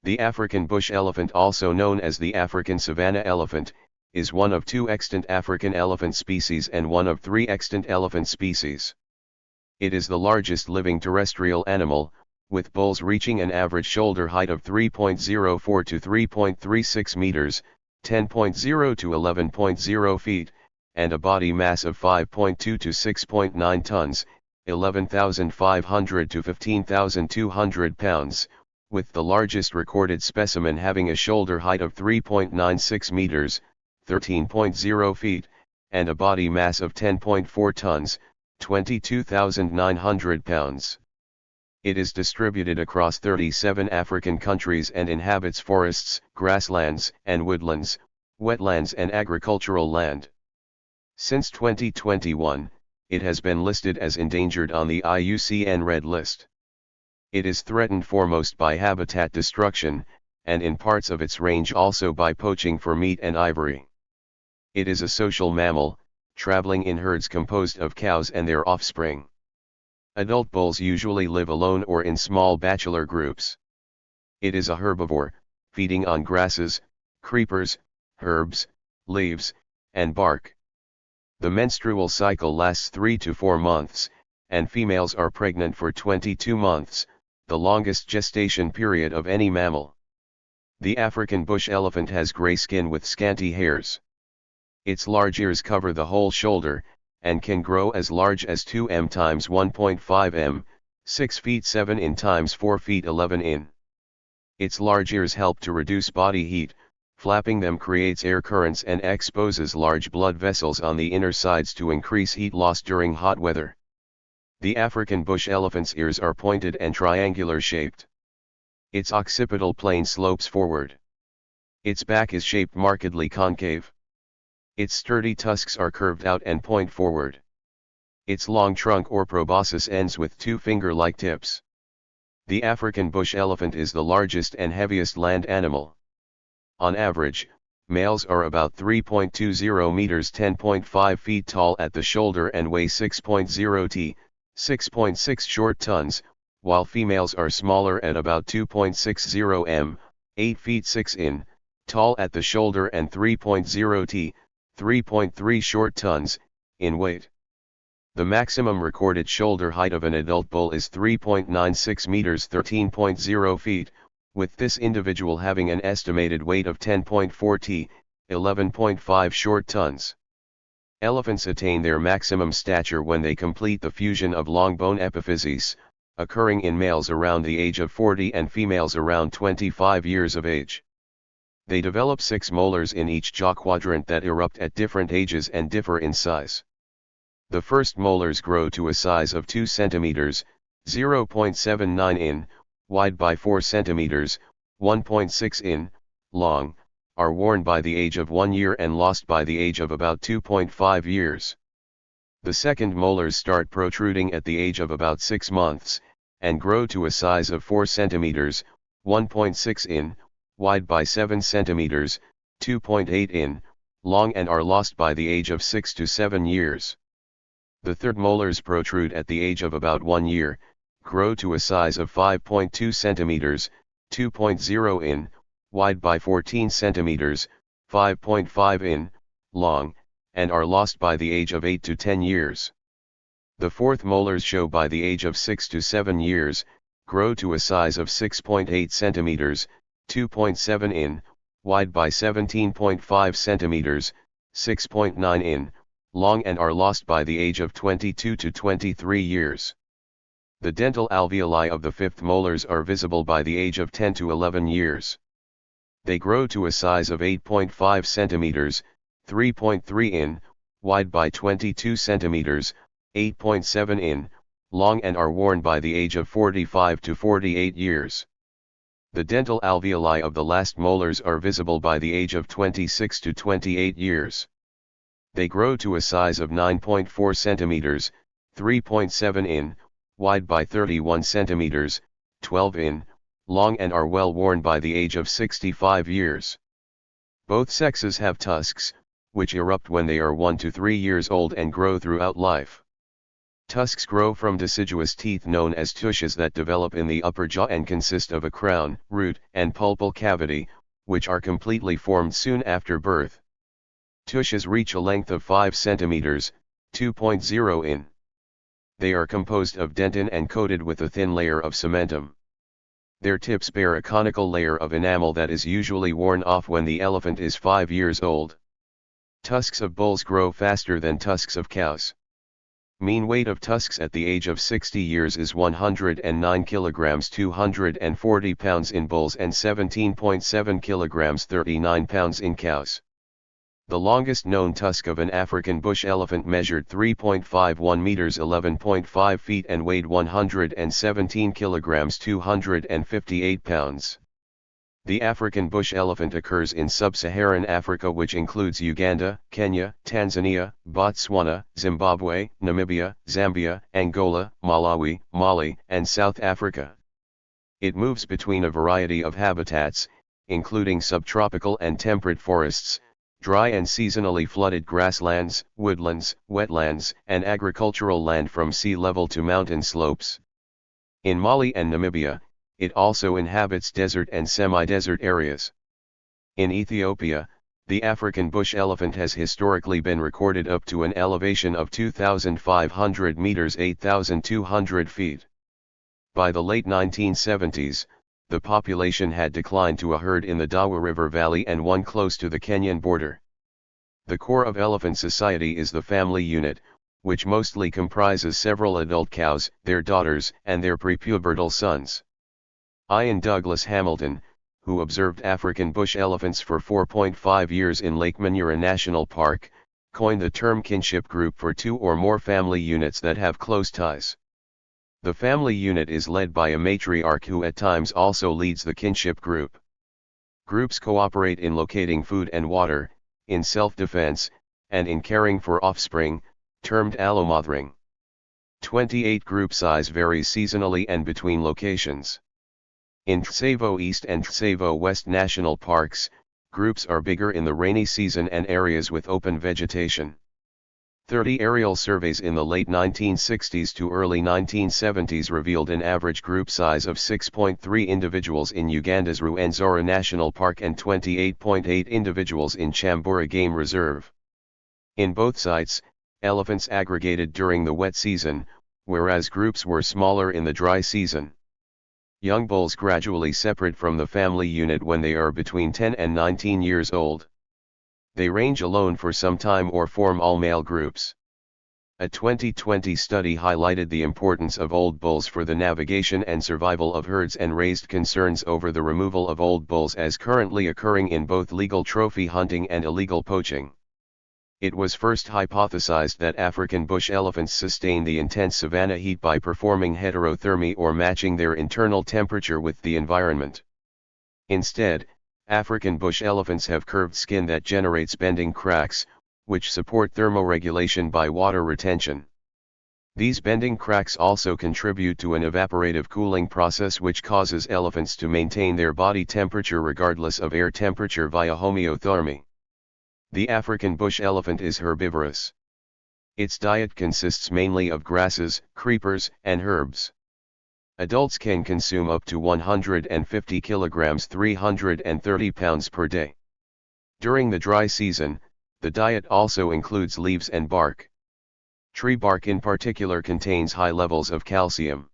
The African bush elephant, also known as the African savanna elephant, is one of two extant African elephant species and one of three extant elephant species. It is the largest living terrestrial animal, with bulls reaching an average shoulder height of 3.04 to 3.36 meters, 10.0 to 11.0 feet, and a body mass of 5.2 to 6.9 tons, 11,500 to 15,200 pounds, with the largest recorded specimen having a shoulder height of 3.96 meters, 13.0 feet, and a body mass of 10.4 tons, 22,900 pounds. It is distributed across 37 African countries and inhabits forests, grasslands and woodlands, wetlands and agricultural land. Since 2021, it has been listed as endangered on the IUCN Red List. It is threatened foremost by habitat destruction, and in parts of its range also by poaching for meat and ivory. It is a social mammal, traveling in herds composed of cows and their offspring. Adult bulls usually live alone or in small bachelor groups. It is a herbivore, feeding on grasses, creepers, herbs, leaves, and bark. The menstrual cycle lasts 3 to 4 months, and females are pregnant for 22 months, the longest gestation period of any mammal. The African bush elephant has gray skin with scanty hairs. Its large ears cover the whole shoulder, and can grow as large as 2 m times 1.5 m, 6 feet 7 in times 4 feet 11 in. Its large ears help to reduce body heat, flapping them creates air currents and exposes large blood vessels on the inner sides to increase heat loss during hot weather. The African bush elephant's ears are pointed and triangular shaped. Its occipital plane slopes forward. Its back is shaped markedly concave. Its sturdy tusks are curved out and point forward. Its long trunk or proboscis ends with 2 finger-like tips. The African bush elephant is the largest and heaviest land animal. On average, males are about 3.20 meters 10.5 feet tall at the shoulder and weigh 6.0 t, 6.6 short tons, while females are smaller at about 2.60 m, 8 feet 6 in, tall at the shoulder and 3.0 t, 3.3 short tons, in weight. The maximum recorded shoulder height of an adult bull is 3.96 meters 13.0 feet, with this individual having an estimated weight of 10.4 t, 11.5 short tons. Elephants attain their maximum stature when they complete the fusion of long bone epiphyses, occurring in males around the age of 40 and females around 25 years of age. They develop 6 molars in each jaw quadrant that erupt at different ages and differ in size. The first molars grow to a size of 2 centimeters, 0.79 in, wide by 4 centimeters, 1.6 in, long, are worn by the age of 1 year and lost by the age of about 2.5 years. The second molars start protruding at the age of about 6 months, and grow to a size of 4 centimeters, 1.6 in, wide by 7 centimeters, 2.8 in, long and are lost by the age of 6 to 7 years. The third molars protrude at the age of about 1 year, grow to a size of 5.2 centimeters, 2.0 in, wide by 14 centimeters, 5.5 in, long, and are lost by the age of 8 to 10 years. The fourth molars show by the age of 6 to 7 years, grow to a size of 6.8 centimeters, 2.7 in, wide by 17.5 centimeters, 6.9 in, long and are lost by the age of 22 to 23 years. The dental alveoli of the fifth molars are visible by the age of 10 to 11 years. They grow to a size of 8.5 centimeters, 3.3 in, wide by 22 centimeters, 8.7 in, long and are worn by the age of 45 to 48 years. The dental alveoli of the last molars are visible by the age of 26 to 28 years. They grow to a size of 9.4 centimeters, 3.7 in, wide by 31 centimeters, 12 in, long and are well worn by the age of 65 years. Both sexes have tusks, which erupt when they are 1 to 3 years old and grow throughout life. Tusks grow from deciduous teeth known as tushes that develop in the upper jaw and consist of a crown, root, and pulpal cavity, which are completely formed soon after birth. Tushes reach a length of 5 centimeters, 2.0 in. They are composed of dentin and coated with a thin layer of cementum. Their tips bear a conical layer of enamel that is usually worn off when the elephant is 5 years old. Tusks of bulls grow faster than tusks of cows. Mean weight of tusks at the age of 60 years is 109 kilograms 240 pounds in bulls and 17.7 kilograms 39 pounds in cows. The longest known tusk of an African bush elephant measured 3.51 meters 11.5 feet and weighed 117 kilograms 258 pounds. The African bush elephant occurs in sub-Saharan Africa, which includes Uganda, Kenya, Tanzania, Botswana, Zimbabwe, Namibia, Zambia, Angola, Malawi, Mali, and South Africa. It moves between a variety of habitats, including subtropical and temperate forests, dry and seasonally flooded grasslands, woodlands, wetlands, and agricultural land from sea level to mountain slopes. In Mali and Namibia, it also inhabits desert and semi-desert areas. In Ethiopia, the African bush elephant has historically been recorded up to an elevation of 2,500 meters 8,200 feet. By the late 1970s, the population had declined to a herd in the Dawa River Valley and one close to the Kenyan border. The core of elephant society is the family unit, which mostly comprises several adult cows, their daughters, and their prepubertal sons. Ian Douglas Hamilton, who observed African bush elephants for 4.5 years in Lake Manura National Park, coined the term kinship group for two or more family units that have close ties. The family unit is led by a matriarch who at times also leads the kinship group. Groups cooperate in locating food and water, in self-defense, and in caring for offspring, termed allomothering. 28 group size varies seasonally and between locations. In Tsavo East and Tsavo West National Parks, groups are bigger in the rainy season and areas with open vegetation. 30 aerial surveys in the late 1960s to early 1970s revealed an average group size of 6.3 individuals in Uganda's Ruwenzori National Park and 28.8 individuals in Chambura Game Reserve. In both sites, elephants aggregated during the wet season, whereas groups were smaller in the dry season. Young bulls gradually separate from the family unit when they are between 10 and 19 years old. They range alone for some time or form all-male groups. A 2020 study highlighted the importance of old bulls for the navigation and survival of herds and raised concerns over the removal of old bulls as currently occurring in both legal trophy hunting and illegal poaching. It was first hypothesized that African bush elephants sustain the intense savanna heat by performing heterothermy or matching their internal temperature with the environment. Instead, African bush elephants have curved skin that generates bending cracks, which support thermoregulation by water retention. These bending cracks also contribute to an evaporative cooling process which causes elephants to maintain their body temperature regardless of air temperature via homeothermy. The African bush elephant is herbivorous. Its diet consists mainly of grasses, creepers, and herbs. Adults can consume up to 150 kilograms 330 pounds per day. During the dry season, the diet also includes leaves and bark. Tree bark in particular contains high levels of calcium.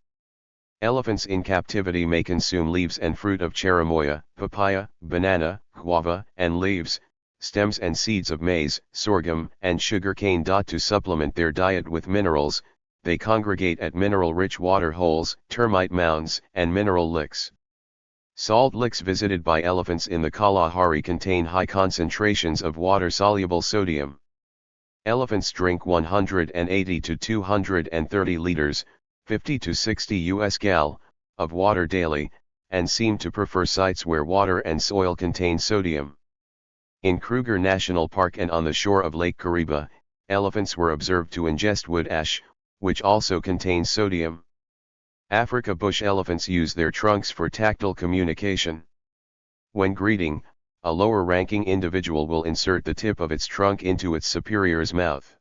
Elephants in captivity may consume leaves and fruit of cherimoya, papaya, banana, guava, and leaves, stems and seeds of maize, sorghum, and sugarcane. To supplement their diet with minerals, they congregate at mineral-rich water holes, termite mounds, and mineral licks. Salt licks visited by elephants in the Kalahari contain high concentrations of water-soluble sodium. Elephants drink 180 to 230 liters, 50 to 60 US gal, of water daily, and seem to prefer sites where water and soil contain sodium. In Kruger National Park and on the shore of Lake Kariba, elephants were observed to ingest wood ash, which also contains sodium. Africa bush elephants use their trunks for tactile communication. When greeting, a lower-ranking individual will insert the tip of its trunk into its superior's mouth.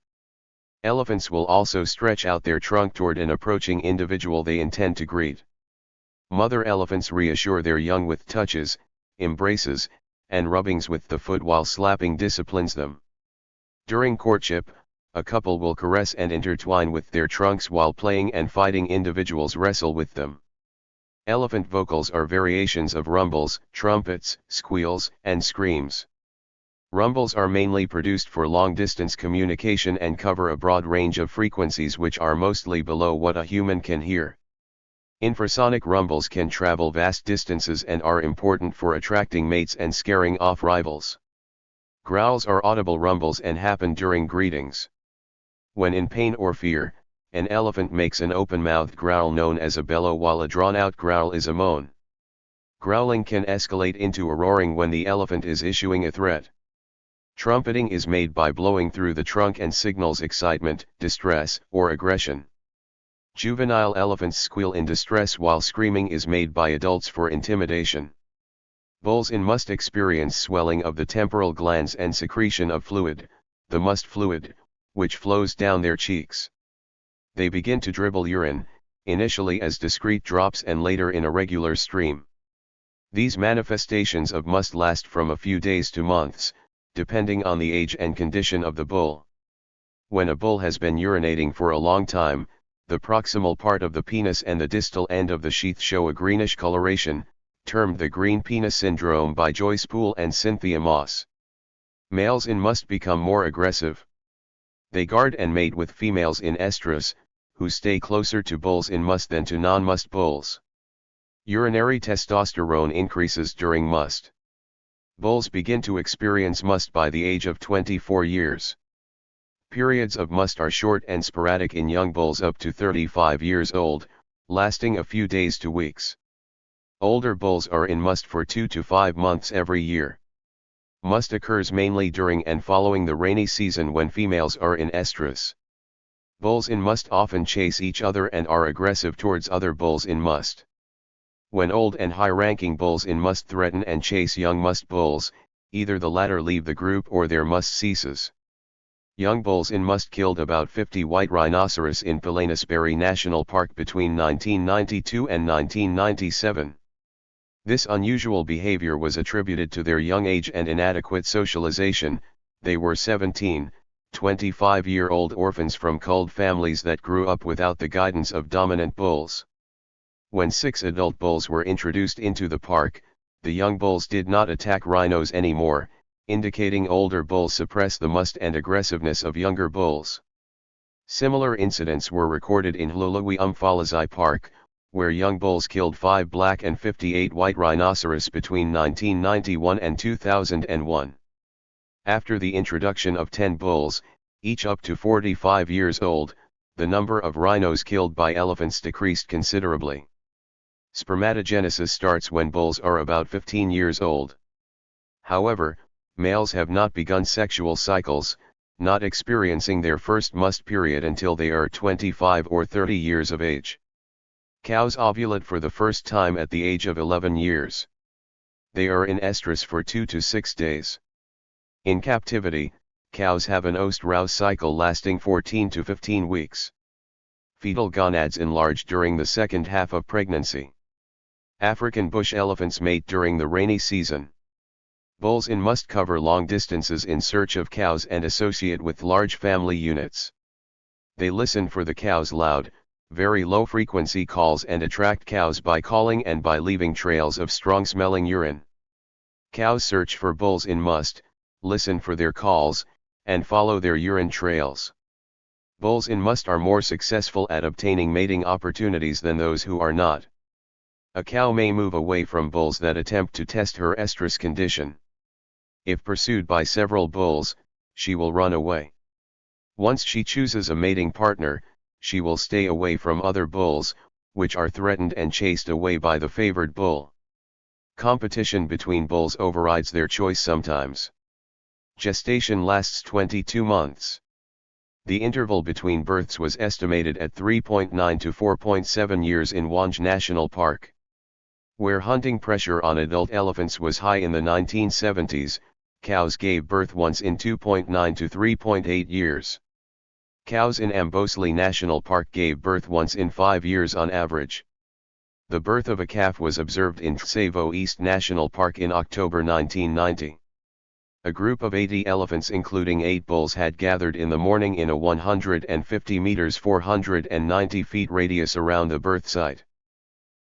Elephants will also stretch out their trunk toward an approaching individual they intend to greet. Mother elephants reassure their young with touches, embraces, and rubbings with the foot while slapping disciplines them. During courtship, a couple will caress and intertwine with their trunks while playing, and fighting individuals wrestle with them. Elephant vocals are variations of rumbles, trumpets, squeals, and screams. Rumbles are mainly produced for long-distance communication and cover a broad range of frequencies which are mostly below what a human can hear. Infrasonic rumbles can travel vast distances and are important for attracting mates and scaring off rivals. Growls are audible rumbles and happen during greetings. When in pain or fear, an elephant makes an open-mouthed growl known as a bellow, while a drawn-out growl is a moan. Growling can escalate into a roaring when the elephant is issuing a threat. Trumpeting is made by blowing through the trunk and signals excitement, distress, or aggression. Juvenile elephants squeal in distress, while screaming is made by adults for intimidation. Bulls must experience swelling of the temporal glands and secretion of fluid, the must fluid, which flows down their cheeks. They begin to dribble urine, initially as discrete drops and later in a regular stream. These manifestations of must last from a few days to months, depending on the age and condition of the bull. When a bull has been urinating for a long time, the proximal part of the penis and the distal end of the sheath show a greenish coloration, termed the green penis syndrome by Joyce Poole and Cynthia Moss. Males must become more aggressive. They guard and mate with females in estrus, who stay closer to bulls in must than to non-must bulls. Urinary testosterone increases during must. Bulls begin to experience must by the age of 24 years. Periods of must are short and sporadic in young bulls up to 35 years old, lasting a few days to weeks. Older bulls are in must for 2 to 5 months every year. Must occurs mainly during and following the rainy season when females are in estrus. Bulls must often chase each other and are aggressive towards other bulls in must. When old and high-ranking bulls must threaten and chase young must bulls, either the latter leave the group or their must ceases. Young bulls must killed about 50 white rhinoceros in Pilanesberry National Park between 1992 and 1997. This unusual behavior was attributed to their young age and inadequate socialization. They were 17, 25-year-old orphans from culled families that grew up without the guidance of dominant bulls. When 6 adult bulls were introduced into the park, the young bulls did not attack rhinos anymore, indicating older bulls suppress the must and aggressiveness of younger bulls. Similar incidents were recorded in Hlulawi Park, where young bulls killed 5 black and 58 white rhinoceros between 1991 and 2001. After the introduction of 10 bulls, each up to 45 years old, the number of rhinos killed by elephants decreased considerably. Spermatogenesis starts when bulls are about 15 years old. However, males have not begun sexual cycles, not experiencing their first must period until they are 25 or 30 years of age. Cows ovulate for the first time at the age of 11 years. They are in estrus for 2 to 6 days. In captivity, cows have an oast-rouse cycle lasting 14 to 15 weeks. Fetal gonads enlarge during the second half of pregnancy. African bush elephants mate during the rainy season. Bulls must cover long distances in search of cows and associate with large family units. They listen for the cows' loud, very low-frequency calls and attract cows by calling and by leaving trails of strong-smelling urine. Cows search for bulls must, listen for their calls, and follow their urine trails. Bulls must are more successful at obtaining mating opportunities than those who are not. A cow may move away from bulls that attempt to test her estrus condition. If pursued by several bulls, she will run away. Once she chooses a mating partner, she will stay away from other bulls, which are threatened and chased away by the favored bull. Competition between bulls overrides their choice sometimes. Gestation lasts 22 months. The interval between births was estimated at 3.9 to 4.7 years in Wange National Park. Where hunting pressure on adult elephants was high in the 1970s, cows gave birth once in 2.9 to 3.8 years. Cows in Amboseli National Park gave birth once in 5 years on average. The birth of a calf was observed in Tsavo East National Park in October 1990. A group of 80 elephants including 8 bulls had gathered in the morning in a 150 meters 490 feet radius around the birth site.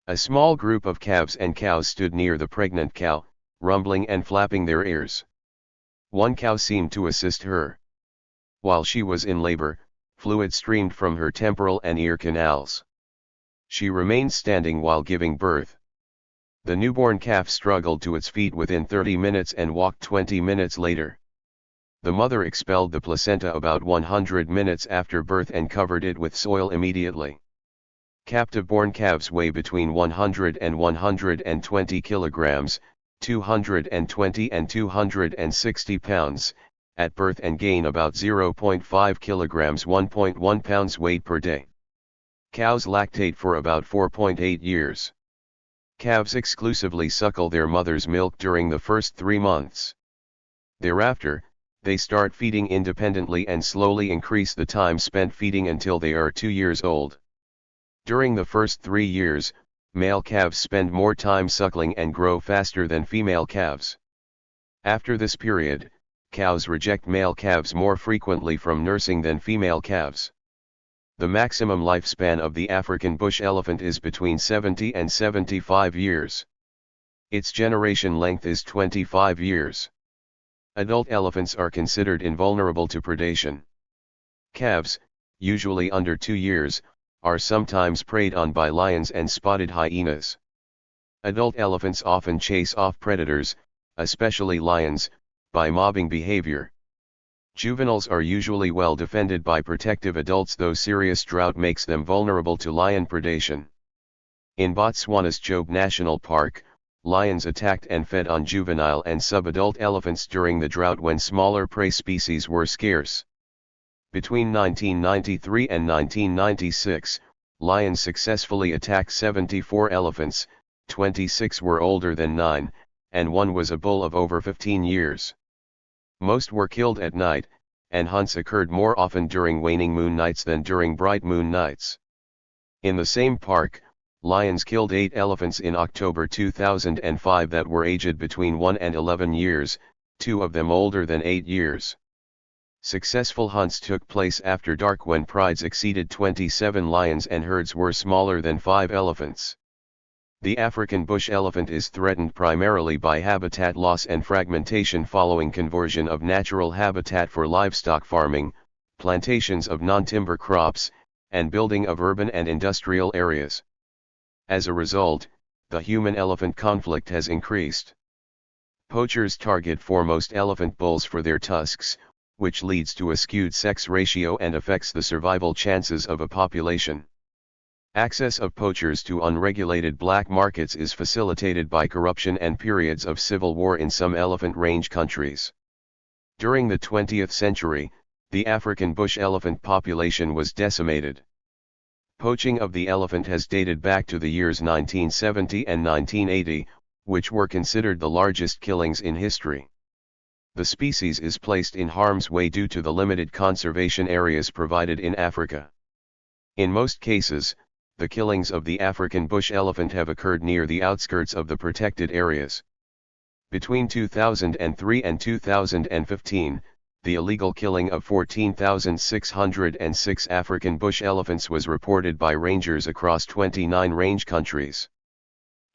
A small group of calves and cows stood near the pregnant cow, rumbling and flapping their ears. One cow seemed to assist her. While she was in labor, fluid streamed from her temporal and ear canals. She remained standing while giving birth. The newborn calf struggled to its feet within 30 minutes and walked 20 minutes later. The mother expelled the placenta about 100 minutes after birth and covered it with soil immediately. Captive-born calves weigh between 100 and 120 kilograms, 220 and 260 pounds, at birth and gain about 0.5 kilograms 1.1 pounds weight per day. Cows lactate for about 4.8 years. Calves exclusively suckle their mother's milk during the first 3 months. Thereafter, they start feeding independently and slowly increase the time spent feeding until they are 2 years old. During the first 3 years, male calves spend more time suckling and grow faster than female calves. After this period, cows reject male calves more frequently from nursing than female calves. The maximum lifespan of the African bush elephant is between 70 and 75 years. Its generation length is 25 years. Adult elephants are considered invulnerable to predation. Calves, usually under 2 years, are sometimes preyed on by lions and spotted hyenas. Adult elephants often chase off predators, especially lions, by mobbing behavior. Juveniles are usually well defended by protective adults, though serious drought makes them vulnerable to lion predation. In Botswana's Jobe National Park, lions attacked and fed on juvenile and sub-adult elephants during the drought when smaller prey species were scarce. Between 1993 and 1996, lions successfully attacked 74 elephants, 26 were older than 9, and 1 was a bull of over 15 years. Most were killed at night, and hunts occurred more often during waning moon nights than during bright moon nights. In the same park, lions killed 8 elephants in October 2005 that were aged between 1 and 11 years, 2 of them older than 8 years. Successful hunts took place after dark when prides exceeded 27 lions and herds were smaller than 5 elephants. The African bush elephant is threatened primarily by habitat loss and fragmentation following conversion of natural habitat for livestock farming, plantations of non-timber crops, and building of urban and industrial areas. As a result, the human-elephant conflict has increased. Poachers target foremost elephant bulls for their tusks, which leads to a skewed sex ratio and affects the survival chances of a population. Access of poachers to unregulated black markets is facilitated by corruption and periods of civil war in some elephant range countries. During the 20th century, the African bush elephant population was decimated. Poaching of the elephant has dated back to the years 1970 and 1980, which were considered the largest killings in history. The species is placed in harm's way due to the limited conservation areas provided in Africa. In most cases, the killings of the African bush elephant have occurred near the outskirts of the protected areas. Between 2003 and 2015, the illegal killing of 14,606 African bush elephants was reported by rangers across 29 range countries.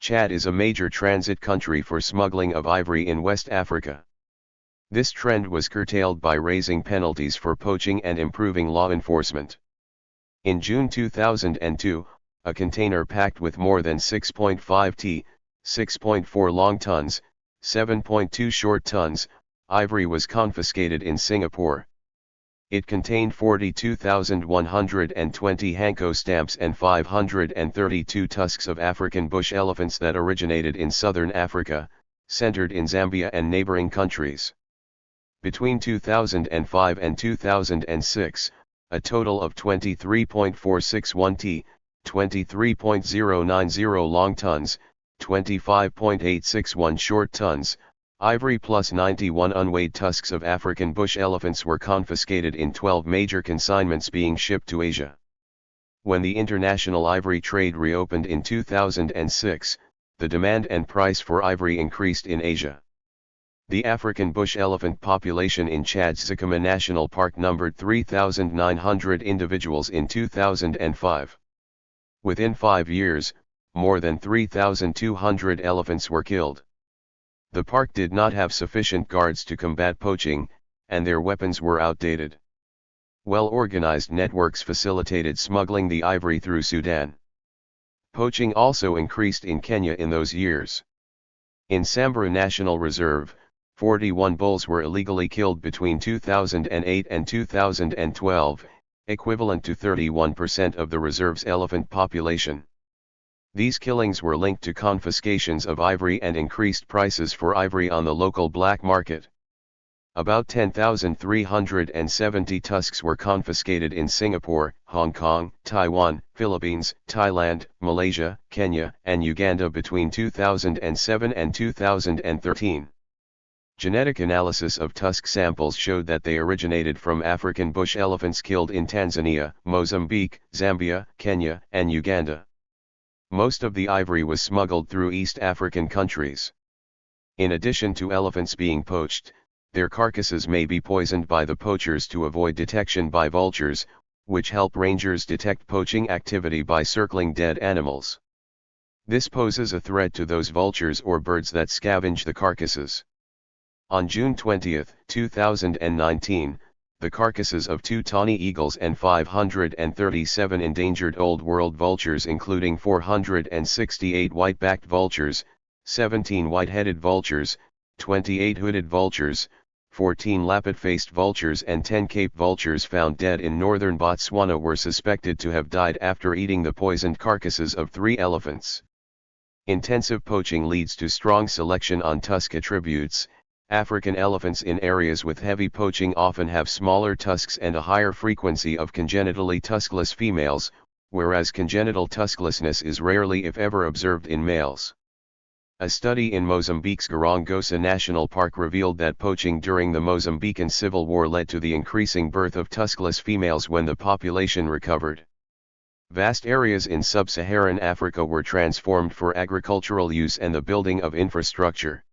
Chad is a major transit country for smuggling of ivory in West Africa. This trend was curtailed by raising penalties for poaching and improving law enforcement. In June 2002, a container packed with more than 6.5 t, 6.4 long tons, 7.2 short tons, ivory was confiscated in Singapore. It contained 42,120 Hanko stamps and 532 tusks of African bush elephants that originated in southern Africa, centered in Zambia and neighboring countries. Between 2005 and 2006, a total of 23.461 t, 23.090 long tons, 25.861 short tons, Ivory plus 91 unweighed tusks of African bush elephants were confiscated in 12 major consignments being shipped to Asia. When the international ivory trade reopened in 2006, the demand and price for ivory increased in Asia. The African bush elephant population in Chad's Sakama National Park numbered 3,900 individuals in 2005. Within 5 years, more than 3,200 elephants were killed. The park did not have sufficient guards to combat poaching, and their weapons were outdated. Well-organized networks facilitated smuggling the ivory through Sudan. Poaching also increased in Kenya in those years. In Samburu National Reserve, 41 bulls were illegally killed between 2008 and 2012, equivalent to 31% of the reserve's elephant population. These killings were linked to confiscations of ivory and increased prices for ivory on the local black market. About 10,370 tusks were confiscated in Singapore, Hong Kong, Taiwan, Philippines, Thailand, Malaysia, Kenya, and Uganda between 2007 and 2013. Genetic analysis of tusk samples showed that they originated from African bush elephants killed in Tanzania, Mozambique, Zambia, Kenya, and Uganda. Most of the ivory was smuggled through East African countries. In addition to elephants being poached, their carcasses may be poisoned by the poachers to avoid detection by vultures, which help rangers detect poaching activity by circling dead animals. This poses a threat to those vultures or birds that scavenge the carcasses. On June 20, 2019, the carcasses of 2 tawny eagles and 537 endangered Old World vultures, including 468 white-backed vultures, 17 white-headed vultures, 28 hooded vultures, 14 lappet-faced vultures and 10 cape vultures found dead in northern Botswana were suspected to have died after eating the poisoned carcasses of 3 elephants. Intensive poaching leads to strong selection on tusk attributes. African elephants in areas with heavy poaching often have smaller tusks and a higher frequency of congenitally tuskless females, whereas congenital tusklessness is rarely if ever observed in males. A study in Mozambique's Gorongosa National Park revealed that poaching during the Mozambican Civil War led to the increasing birth of tuskless females when the population recovered. Vast areas in sub-Saharan Africa were transformed for agricultural use and the building of infrastructure.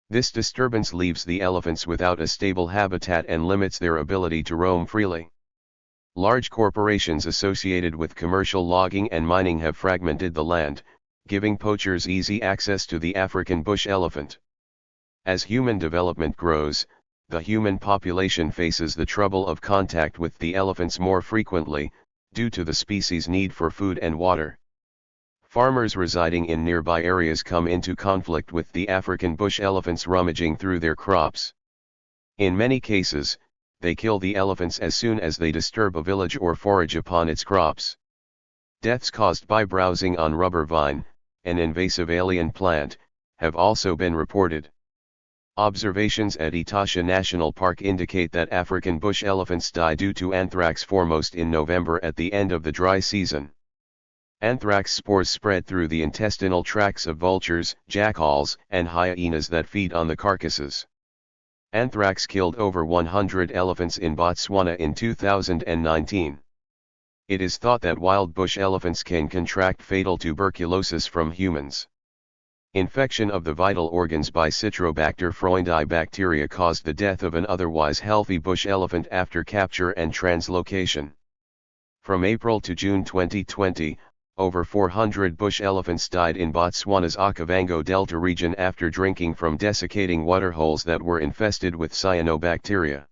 This disturbance leaves the elephants without a stable habitat and limits their ability to roam freely. Large corporations associated with commercial logging and mining have fragmented the land, giving poachers easy access to the African bush elephant. As human development grows, the human population faces the trouble of contact with the elephants more frequently, due to the species' need for food and water. Farmers residing in nearby areas come into conflict with the African bush elephants rummaging through their crops. In many cases, they kill the elephants as soon as they disturb a village or forage upon its crops. Deaths caused by browsing on rubber vine, an invasive alien plant, have also been reported. Observations at Etosha National Park indicate that African bush elephants die due to anthrax foremost in November at the end of the dry season. Anthrax spores spread through the intestinal tracts of vultures, jackals, and hyenas that feed on the carcasses. Anthrax killed over 100 elephants in Botswana in 2019. It is thought that wild bush elephants can contract fatal tuberculosis from humans. Infection of the vital organs by Citrobacter freundii bacteria caused the death of an otherwise healthy bush elephant after capture and translocation. From April to June 2020, over 400 bush elephants died in Botswana's Okavango Delta region after drinking from desiccating waterholes that were infested with cyanobacteria.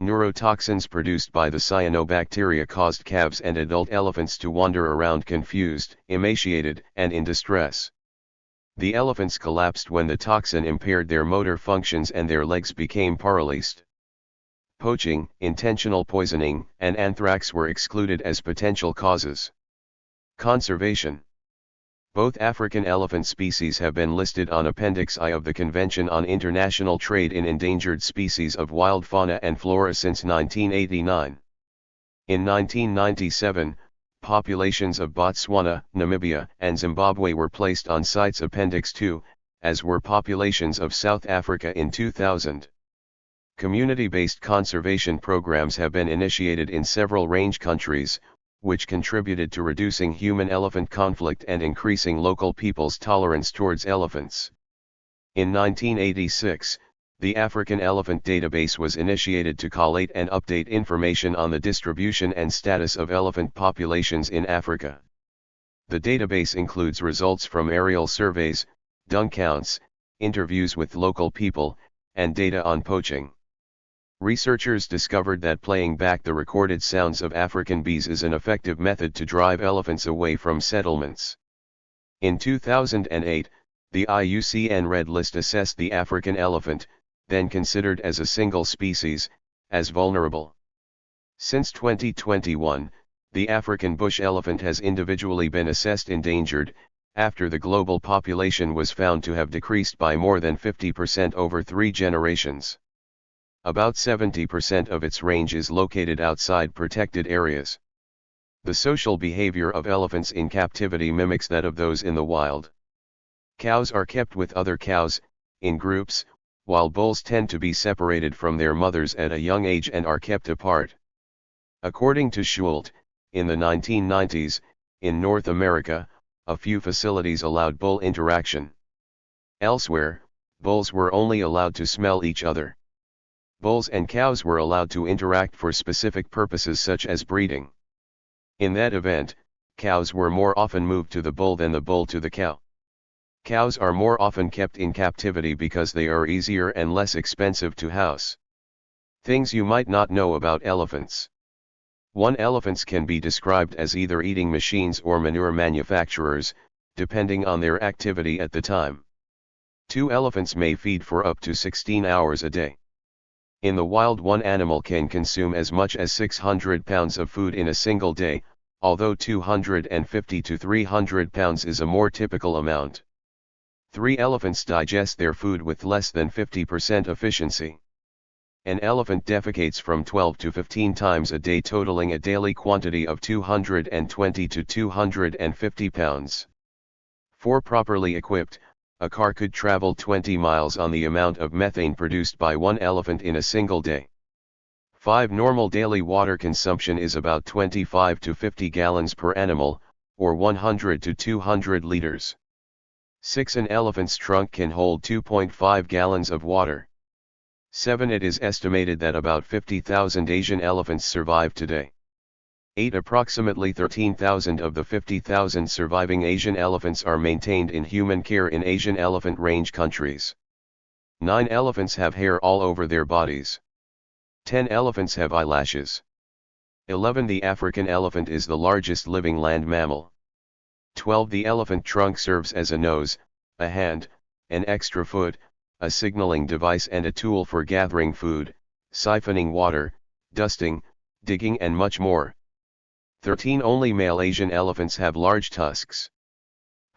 Neurotoxins produced by the cyanobacteria caused calves and adult elephants to wander around confused, emaciated, and in distress. The elephants collapsed when the toxin impaired their motor functions and their legs became paralyzed. Poaching, intentional poisoning, and anthrax were excluded as potential causes. Conservation. Both African elephant species have been listed on Appendix I of the Convention on International Trade in Endangered Species of Wild Fauna and Flora since 1989. In 1997, populations of Botswana, Namibia, and Zimbabwe were placed on CITES Appendix II, as were populations of South Africa in 2000. Community-based conservation programs have been initiated in several range countries, which contributed to reducing human-elephant conflict and increasing local people's tolerance towards elephants. In 1986, the African Elephant Database was initiated to collate and update information on the distribution and status of elephant populations in Africa. The database includes results from aerial surveys, dung counts, interviews with local people, and data on poaching. Researchers discovered that playing back the recorded sounds of African bees is an effective method to drive elephants away from settlements. In 2008, the IUCN Red List assessed the African elephant, then considered as a single species, as vulnerable. Since 2021, the African bush elephant has individually been assessed endangered, after the global population was found to have decreased by more than 50% over 3 generations. About 70% of its range is located outside protected areas. The social behavior of elephants in captivity mimics that of those in the wild. Cows are kept with other cows, in groups, while bulls tend to be separated from their mothers at a young age and are kept apart. According to Schult, in the 1990s, in North America, a few facilities allowed bull interaction. Elsewhere, bulls were only allowed to smell each other. Bulls and cows were allowed to interact for specific purposes such as breeding. In that event, cows were more often moved to the bull than the bull to the cow. Cows are more often kept in captivity because they are easier and less expensive to house. Things you might not know about elephants. 1. Elephants can be described as either eating machines or manure manufacturers, depending on their activity at the time. 2. Elephants may feed for up to 16 hours a day. In the wild, one animal can consume as much as 600 pounds of food in a single day, although 250 to 300 pounds is a more typical amount. 3. Elephants digest their food with less than 50% efficiency. An elephant defecates from 12 to 15 times a day, totaling a daily quantity of 220 to 250 pounds. 4. Properly equipped, a car could travel 20 miles on the amount of methane produced by one elephant in a single day. 5. Normal daily water consumption is about 25 to 50 gallons per animal, or 100 to 200 liters. 6. An elephant's trunk can hold 2.5 gallons of water. 7. It is estimated that about 50,000 Asian elephants survive today. 8. Approximately 13,000 of the 50,000 surviving Asian elephants are maintained in human care in Asian elephant range countries. 9. Elephants have hair all over their bodies. 10. Elephants have eyelashes. 11. The African elephant is the largest living land mammal. 12. The elephant trunk serves as a nose, a hand, an extra foot, a signaling device and a tool for gathering food, siphoning water, dusting, digging and much more. 13. Only male Asian elephants have large tusks.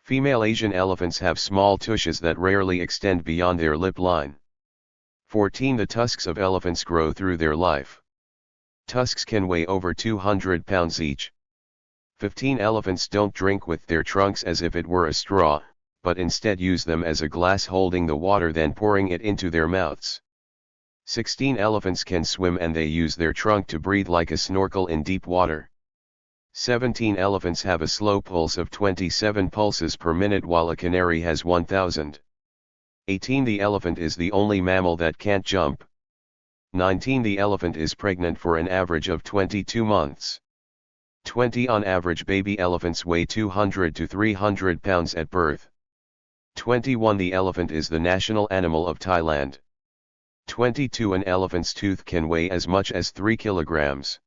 Female Asian elephants have small tushes that rarely extend beyond their lip line. 14. The tusks of elephants grow through their life. Tusks can weigh over 200 pounds each. 15. Elephants don't drink with their trunks as if it were a straw, but instead use them as a glass holding the water then pouring it into their mouths. 16. Elephants can swim and they use their trunk to breathe like a snorkel in deep water. 17. Elephants have a slow pulse of 27 pulses per minute while a canary has 1,000. 18. The elephant is the only mammal that can't jump. 19. The elephant is pregnant for an average of 22 months. 20. On average baby elephants weigh 200 to 300 pounds at birth. 21. The elephant is the national animal of Thailand. 22. An elephant's tooth can weigh as much as 3 kilograms.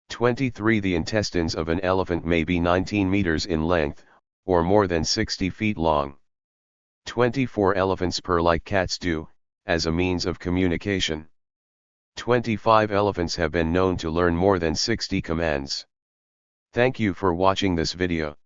23. The intestines of an elephant may be 19 meters in length, or more than 60 feet long. 24. Elephants purr like cats do, as a means of communication. 25. Elephants have been known to learn more than 60 commands. Thank you for watching this video.